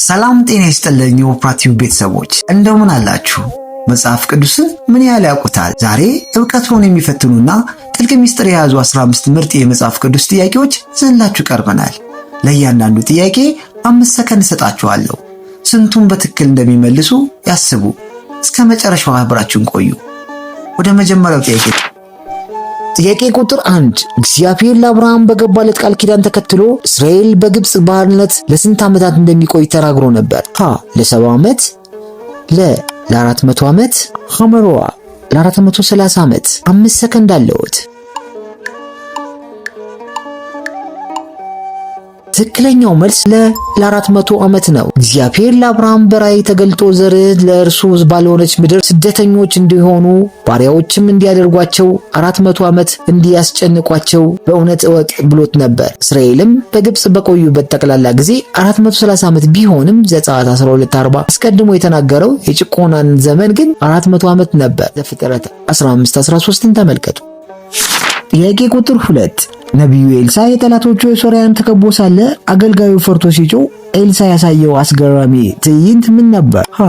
ሰላም ጤና ይስጥልኝ የኦፕራቲቭ ቤተሰቦች እንደምን አላችሁ? መጽሐፍ ቅዱስን ምን ያህል ያውቁታል? ዛሬ ዕውቀትዎን የሚፈትኑና ጥልቅ ሚስጥር የያዙ 15 ምርጥ የመጽሐፍ ቅዱስ ጥያቄዎች ይዘንላችሁ ቀርበናል። ለእያንዳንዱ ጥያቄ 5 ሰከንድ ሰጣችኋለሁ። ስንቱን በትክክል እንደሚመልሱ ያስቡ። እስከ መጨረሻው አብራችሁን ቆዩ። ወደ መጀመሪያው ጥያቄ ቁጥር 1 እግዚአብሔር ለአብርሃም በገባለት ቃል ኪዳን ተከትሎ እስራኤል በግብጽ ባርነት ለስንት ዓመታት እንደሚቆይ ተናግሮ ነበር? ሀ ለ70 ዓመት፣ ለ400 ዓመት፣ ሐመሮዋ ለ430 ዓመት። 5 ሰከንድ አለዎት። ትክክለኛው መልስ ለ400 ዓመት ነው። እግዚአብሔር ለአብርሃም በራእይ ተገልጦ ዘርህ ለእርሱ ባልሆነች ምድር ስደተኞች እንዲሆኑ ባሪያዎችም እንዲያደርጓቸው 400 ዓመት እንዲያስጨንቋቸው በእውነት እወቅ ብሎት ነበር። እስራኤልም በግብጽ በቆዩበት ጠቅላላ ጊዜ 430 ዓመት ቢሆንም ዘጸአት 12:40 አስቀድሞ የተናገረው የጭቆናን ዘመን ግን 400 ዓመት ነበር። ዘፍጥረት 15:13ን ተመልከቱ። ጥያቄ ቁጥር 2 ነቢዩ ኤልሳ የጠላቶቹ የሶርያን ተከቦ ሳለ አገልጋዩ ፈርቶ ሲጮህ ኤልሳ ያሳየው አስገራሚ ትዕይንት ምን ነበር? ሀ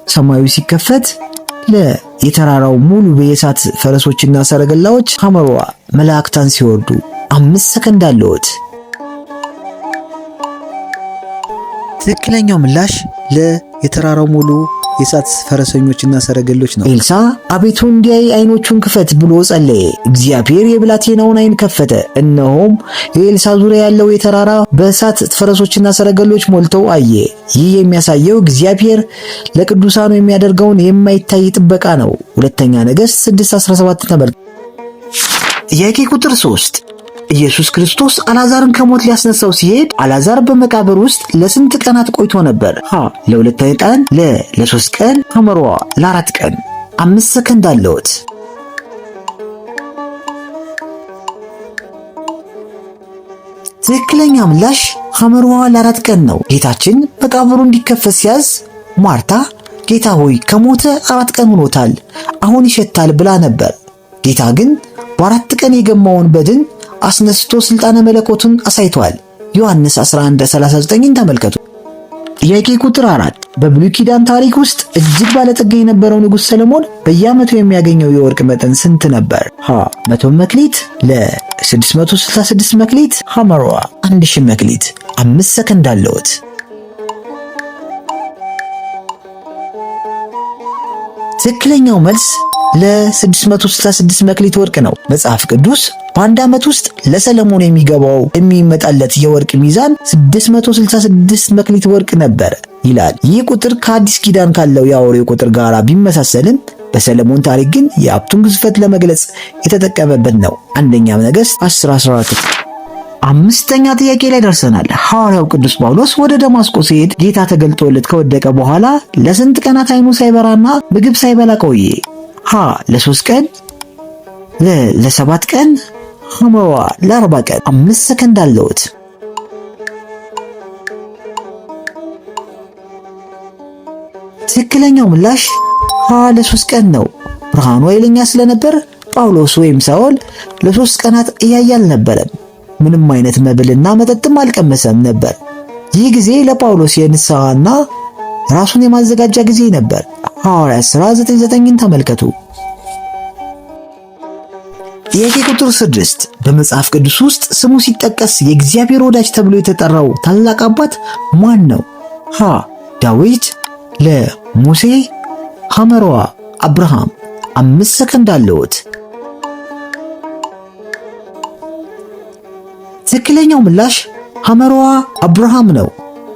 ሰማዩ ሲከፈት፣ የተራራው ሙሉ በእሳት ፈረሶችና ሰረገላዎች፣ ሐመሮዋ መላእክታን ሲወርዱ። 5 ሰከንድ አለዎት። ትክክለኛው ምላሽ የተራራው ሙሉ የእሳት ፈረሰኞችና ሰረገሎች ነው። ኤልሳ አቤቱ እንዲያይ አይኖቹን ክፈት ብሎ ጸለየ። እግዚአብሔር የብላቴናውን አይን ከፈተ። እነሆም የኤልሳ ዙሪያ ያለው የተራራ በእሳት ፈረሶችና ሰረገሎች ሞልተው አየ። ይህ የሚያሳየው እግዚአብሔር ለቅዱሳኑ የሚያደርገውን የማይታይ ጥበቃ ነው። ሁለተኛ ነገሥት 6:17 ተመልከቱ። ጥያቄ ቁጥር 3 ኢየሱስ ክርስቶስ አልዓዛርን ከሞት ሊያስነሳው ሲሄድ አልዓዛር በመቃብር ውስጥ ለስንት ቀናት ቆይቶ ነበር? ሀ ለ2 ቀን፣ ለ3 ቀን፣ ሐመሮዋ ለ4 ቀን። 5 ሰከንድ አለዎት። ትክክለኛ ምላሽ ሐመሮዋ ለ4 ቀን ነው። ጌታችን መቃብሩ እንዲከፈት ሲያዝ ማርታ ጌታ ሆይ ከሞተ 4 ቀን ሆኖታል፣ አሁን ይሸታል ብላ ነበር። ጌታ ግን በ4 ቀን የገማውን በድን አስነስቶ ስልጣነ መለኮቱን አሳይቷል። ዮሐንስ 11:39ን ተመልከቱ። ጥያቄ ቁጥር 4 በብሉይ ኪዳን ታሪክ ውስጥ እጅግ ባለጠጋ የነበረው ንጉሥ ሰለሞን በየዓመቱ የሚያገኘው የወርቅ መጠን ስንት ነበር? ሀ 100 መክሊት፣ ለ666 መክሊት፣ ሐመሮዋ 1000 መክሊት። 5 ሰከንድ አለዎት። ትክክለኛው መልስ ለ666 መክሊት ወርቅ ነው። መጽሐፍ ቅዱስ በአንድ ዓመት ውስጥ ለሰለሞን የሚመጣለት የወርቅ ሚዛን 666 መክሊት ወርቅ ነበር ይላል። ይህ ቁጥር ከአዲስ ኪዳን ካለው የአውሬው ቁጥር ጋር ቢመሳሰልም በሰለሞን ታሪክ ግን የሀብቱን ግዝፈት ለመግለጽ የተጠቀመበት ነው። አንደኛ ነገሥት 10:14። 5ኛ ጥያቄ ላይ ደርሰናል። ሐዋርያው ቅዱስ ጳውሎስ ወደ ደማስቆ ሲሄድ ጌታ ተገልጦለት ከወደቀ በኋላ ለስንት ቀናት አይኑ ሳይበራና ምግብ ሳይበላ ቆየ? ሀ ለ3 ቀን፣ ለ7 ቀን፣ ሐመሮዋ ለ40 ቀን። 5 ሰከንድ አለዎት። ትክክለኛው ምላሽ ሀ ለ3 ቀን ነው። ብርሃኑ ኃይለኛ ስለነበር ጳውሎስ ወይም ሳውል ለ3 ቀናት እያየ አልነበረም። ምንም አይነት መብልና መጠጥም አልቀመሰም ነበር። ይህ ጊዜ ለጳውሎስ የንስሐና ራሱን የማዘጋጃ ጊዜ ነበር። ሐዋርያት ሥራ 9:9ን ተመልከቱ። ጥያቄ ቁጥር 6 በመጽሐፍ ቅዱስ ውስጥ ስሙ ሲጠቀስ የእግዚአብሔር ወዳጅ ተብሎ የተጠራው ታላቅ አባት ማን ነው? ሀ ዳዊት፣ ለሙሴ፣ ሐመሮዋ አብርሃም። 5 ሰከንድ አለዎት። ትክክለኛው ምላሽ ሐመሮዋ አብርሃም ነው።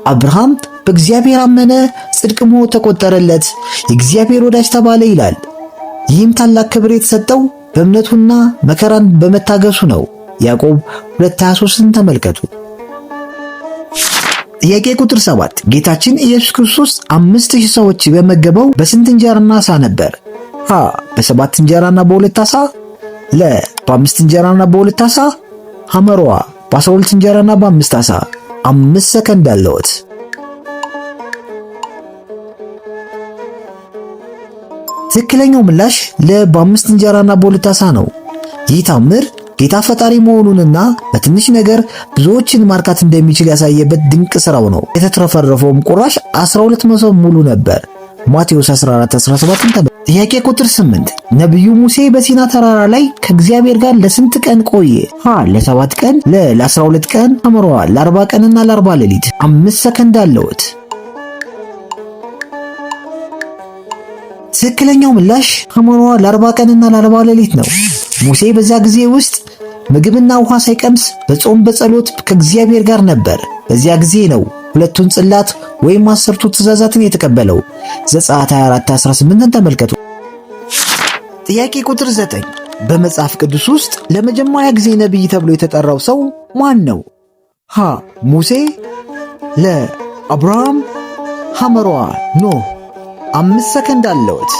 አብርሃም በእግዚአብሔር አመነ፣ ጽድቅም ሆኖ ተቆጠረለት፣ የእግዚአብሔር ወዳጅ ተባለ ይላል። ይህም ታላቅ ክብር የተሰጠው በእምነቱና መከራን በመታገሱ ነው። ያዕቆብ 2:23ን ተመልከቱ። ጥያቄ ቁጥር 7 ጌታችን ኢየሱስ ክርስቶስ 5000 ሰዎች በመገበው በስንት እንጀራና ዓሣ ነበር? ሀ በ7 እንጀራና በ2 ዓሣ፣ በ5 እንጀራና በ2 ዓሣ፣ ሐመሮዋ በ12 እንጀራና በ5 ዓሣ። 5 ሰከንድ አለዎት። ትክክለኛው ምላሽ በ5 እንጀራና በ2 ዓሣ ነው። ይህ ታምር ጌታ ፈጣሪ መሆኑንና በትንሽ ነገር ብዙዎችን ማርካት እንደሚችል ያሳየበት ድንቅ ሥራው ነው። የተትረፈረፈውም ቁራሽ 12 መሶብ ሙሉ ነበር። ማቴዎስ 14:17 ጥያቄ ቁጥር 8 ነብዩ ሙሴ በሲና ተራራ ላይ ከእግዚአብሔር ጋር ለስንት ቀን ቆየ? ለ7 ቀን፣ ለ12 ቀን፣ ለ40 ቀንና ለ40 ሌሊት። 5 ሰከንድ አለዎት። ትክክለኛው ምላሽ ለ40 ቀንና ለ40 ሌሊት ነው። ሙሴ በዛ ጊዜ ውስጥ ምግብና ውሃ ሳይቀምስ በጾም በጸሎት ከእግዚአብሔር ጋር ነበር። በዚያ ጊዜ ነው ሁለቱን ጽላት ወይም 10ቱ ትእዛዛትን የተቀበለው። ዘጸአት 24:18ን ተመልከቱ። ጥያቄ ቁጥር 9 በመጽሐፍ ቅዱስ ውስጥ ለመጀመሪያ ጊዜ ነቢይ ተብሎ የተጠራው ሰው ማን ነው? ሙሴ፣ አብርሃም፣ ኖህ። 5 ሰከንድ አለዎት።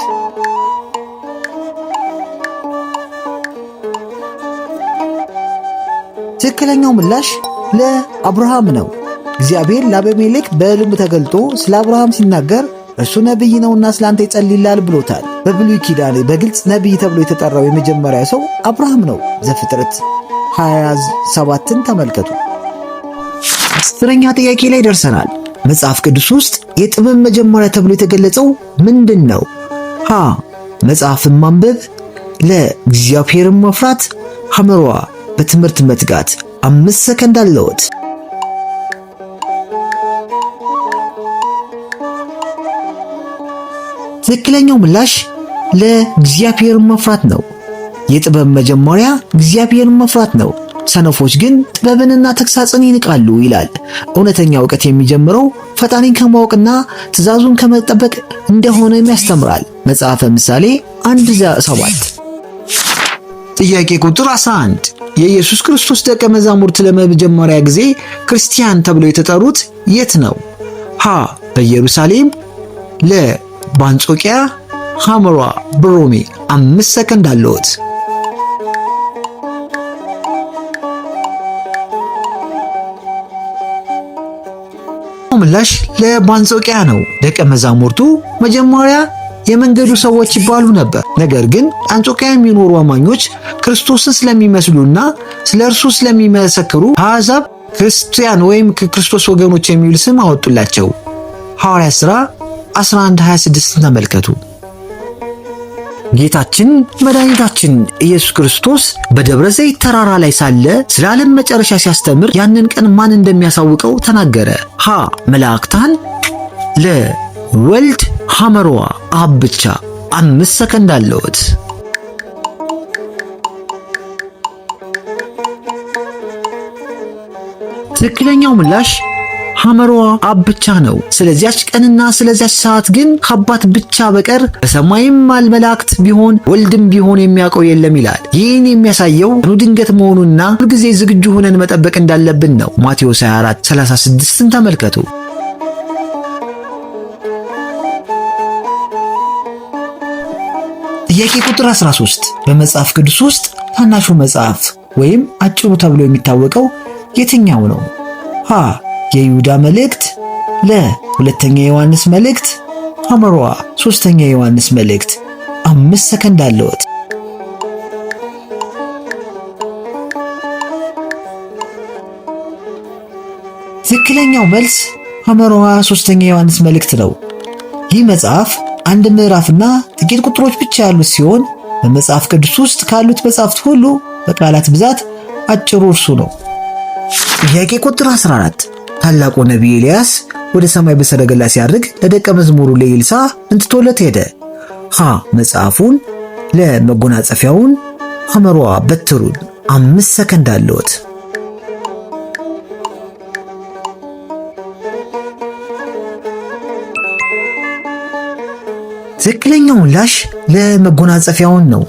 ትክክለኛው ምላሽ ለአብርሃም ነው። እግዚአብሔር ለአቤሜሌክ በሕልም ተገልጦ ስለ አብርሃም ሲናገር እርሱ ነቢይ ነውና ስላንተ ይጸልይልሃል ብሎታል። በብሉይ ኪዳን በግልጽ ነቢይ ተብሎ የተጠራው የመጀመሪያ ሰው አብርሃም ነው። ዘፍጥረት 27ን ተመልከቱ። 10ኛ ጥያቄ ላይ ደርሰናል። መጽሐፍ ቅዱስ ውስጥ የጥበብ መጀመሪያ ተብሎ የተገለጸው ምንድን ነው? መጽሐፍን ማንበብ፣ እግዚአብሔርን መፍራት፣ በትምህርት መትጋት። 5 ሰከንድ አለዎት። ትክክለኛው ምላሽ ለእግዚአብሔርን መፍራት ነው። የጥበብ መጀመሪያ እግዚአብሔርን መፍራት ነው። ሰነፎች ግን ጥበብንና ተግሳጽን ይንቃሉ ይላል። እውነተኛ ዕውቀት የሚጀምረው ፈጣሪን ከማወቅና ትእዛዙን ከመጠበቅ እንደሆነ ያስተምራል። መጽሐፈ ምሳሌ 1:7። ጥያቄ ቁጥር 11 የኢየሱስ ክርስቶስ ደቀ መዛሙርት ለመጀመሪያ ጊዜ ክርስቲያን ተብለው የተጠሩት የት ነው? በኢየሩሳሌም፣ በአንጾኪያ፣ በሮሜ። 5 ሰከንድ አለዎት። ምላሽ በአንጾኪያ ነው። ደቀ መዛሙርቱ መጀመሪያ የመንገዱ ሰዎች ይባሉ ነበር። ነገር ግን አንጾኪያ የሚኖሩ አማኞች ክርስቶስን ስለሚመስሉና ስለ እርሱ ስለሚመሰክሩ አሕዛብ ክርስቲያን ወይም ክርስቶስ ወገኖች የሚል ስም አወጡላቸው። ሐዋርያት ሥራ 11:26 ተመልከቱ። ጌታችን መድኃኒታችን ኢየሱስ ክርስቶስ በደብረ ዘይት ተራራ ላይ ሳለ ስለ ዓለም መጨረሻ ሲያስተምር ያንን ቀን ማን እንደሚያሳውቀው ተናገረ። መላእክታን፣ ወልድ፣ አብ ብቻ። 5 ሰከንድ አለዎት። ትክክለኛው ምላሽ አብ ብቻ ነው። ስለዚያች ቀንና ስለዚያች ሰዓት ግን ከአባት ብቻ በቀር በሰማይም መላእክት ቢሆን ወልድም ቢሆን የሚያውቀው የለም ይላል። ይህን የሚያሳየው ቀኑ ድንገት መሆኑንና ሁልጊዜ ዝግጁ ሆነን መጠበቅ እንዳለብን ነው። ማቴዎስ 24:36ን ተመልከቱ። ጥያቄ ቁጥር 13 በመጽሐፍ ቅዱስ ውስጥ ታናሹ መጽሐፍ ወይም አጭሩ ተብሎ የሚታወቀው የትኛው ነው? የይሁዳ መልእክት፣ ሁለተኛ ዮሐንስ መልእክት፣ ሶስተኛ ዮሐንስ መልእክት። 5 ሰከንድ አለዎት። ትክክለኛው መልስ ሶስተኛ ዮሐንስ መልእክት ነው። ይህ መጽሐፍ አንድ ምዕራፍና ጥቂት ቁጥሮች ብቻ ያሉት ሲሆን በመጽሐፍ ቅዱስ ውስጥ ካሉት መጽሐፍት ሁሉ በቃላት ብዛት አጭሩ እርሱ ነው። ጥያቄ ቁጥር 14 ታላቁ ነቢይ ኤልያስ ወደ ሰማይ በሰረገላ ሲያርግ ለደቀ መዝሙሩ ለኤልሳ ምን ትቶለት ሄደ? መጽሐፉን፣ መጎናጸፊያውን፣ በትሩን። 5 ሰከንድ አለዎት። ትክክለኛው ምላሽ ለመጎናጸፊያውን ነው።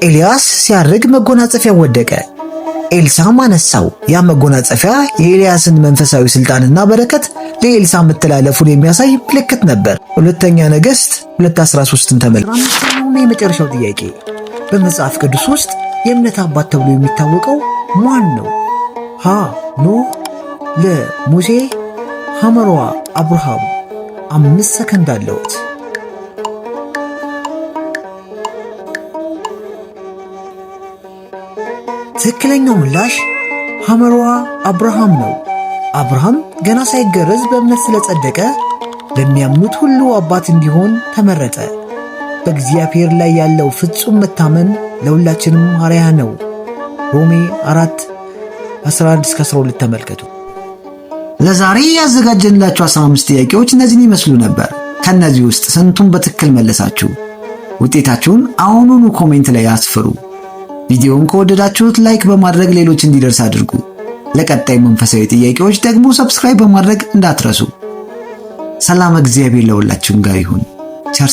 ኤልያስ ሲያርግ መጎናጸፊያው ወደቀ። ኤልሳም አነሳው። ያ መጎናጸፊያ የኤልያስን መንፈሳዊ ስልጣንና በረከት ለኤልሳ መተላለፉን የሚያሳይ ምልክት ነበር። ሁለተኛ ነገሥት 2:13ን ተመልከቱ። የመጨረሻው ጥያቄ በመጽሐፍ ቅዱስ ውስጥ የእምነት አባት ተብሎ የሚታወቀው ማን ነው? ኖህ፣ ሙሴ፣ አብርሃም። 5 ሰከንድ አለዎት። ትክክለኛው ምላሽ ሐመሯ አብርሃም ነው። አብርሃም ገና ሳይገረዝ በእምነት ስለጸደቀ ለሚያምኑት ሁሉ አባት እንዲሆን ተመረጠ። በእግዚአብሔር ላይ ያለው ፍጹም መታመን ለሁላችንም አርአያ ነው። ሮሜ 4:11-12 ተመልከቱ። ለዛሬ ያዘጋጀንላችሁ 15 ጥያቄዎች እነዚህን ይመስሉ ነበር። ከነዚህ ውስጥ ስንቱን በትክክል መለሳችሁ? ውጤታችሁን አሁኑኑ ኮሜንት ላይ አስፍሩ። ቪዲዮውን ከወደዳችሁት ላይክ በማድረግ ሌሎች እንዲደርስ አድርጉ። ለቀጣይ መንፈሳዊ ጥያቄዎች ደግሞ ሰብስክራይብ በማድረግ እንዳትረሱ። ሰላም እግዚአብሔር ለሁላችሁም ጋር ይሁን። ቸር